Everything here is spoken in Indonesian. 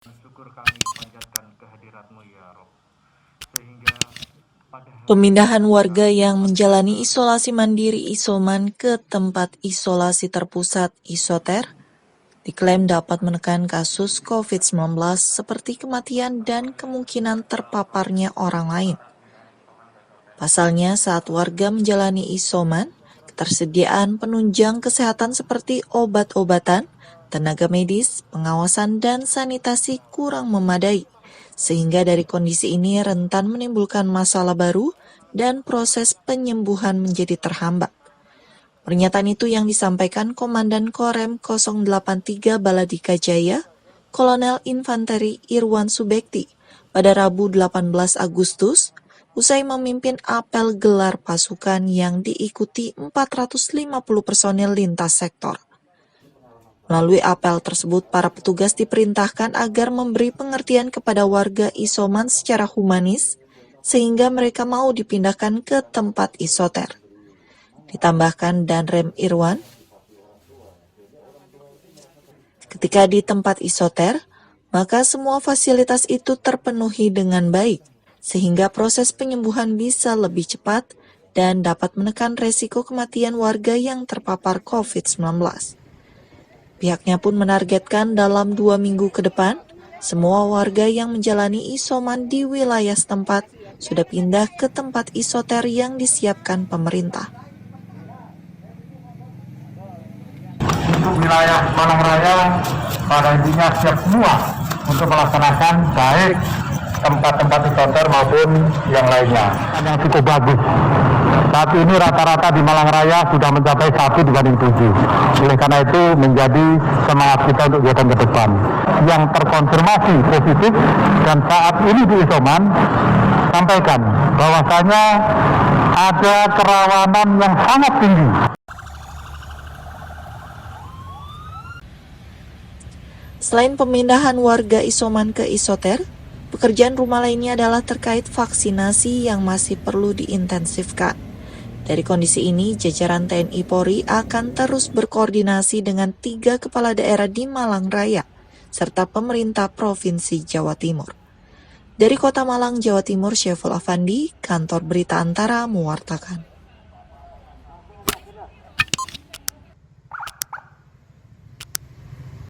Syukur kami panjatkan kehadirat-Mu ya Rob, sehingga pada Pemindahan warga yang menjalani isolasi mandiri isoman ke tempat isolasi terpusat isoter diklaim dapat menekan kasus COVID-19 seperti kematian dan kemungkinan terpaparnya orang lain. Pasalnya, saat warga menjalani isoman, ketersediaan penunjang kesehatan seperti obat-obatan, tenaga medis, pengawasan, dan sanitasi kurang memadai, sehingga dari kondisi ini rentan menimbulkan masalah baru dan proses penyembuhan menjadi terhambat. Pernyataan itu yang disampaikan Komandan Korem 083 Baladika Jaya, Kolonel Infanteri Irwan Subekti, pada Rabu 18 Agustus, usai memimpin apel gelar pasukan yang diikuti 450 personil lintas sektor. Melalui apel tersebut, para petugas diperintahkan agar memberi pengertian kepada warga isoman secara humanis, sehingga mereka mau dipindahkan ke tempat isoter. Ditambahkan Danrem Irwan, ketika di tempat isoter, maka semua fasilitas itu terpenuhi dengan baik, sehingga proses penyembuhan bisa lebih cepat dan dapat menekan resiko kematian warga yang terpapar COVID-19. Pihaknya pun menargetkan dalam 2 minggu ke depan, semua warga yang menjalani isoman di wilayah setempat sudah pindah ke tempat isoter yang disiapkan pemerintah. Untuk wilayah Malang Raya pada intinya siap semua untuk melaksanakan baik tempat-tempat isoter maupun yang lainnya. Yang cukup bagus. Saat ini rata-rata di Malang Raya sudah mencapai 1 dibanding 7. Oleh karena itu menjadi semangat kita untuk kegiatan ke depan. Yang terkonfirmasi positif dan saat ini di isoman sampaikan bahwasanya ada kerawanan yang sangat tinggi. Selain pemindahan warga isoman ke isoter, pekerjaan rumah lainnya adalah terkait vaksinasi yang masih perlu diintensifkan. Dari kondisi ini, jajaran TNI Polri akan terus berkoordinasi dengan 3 kepala daerah di Malang Raya, serta pemerintah Provinsi Jawa Timur. Dari Kota Malang, Jawa Timur, Syeful Afandi, Kantor Berita Antara mewartakan.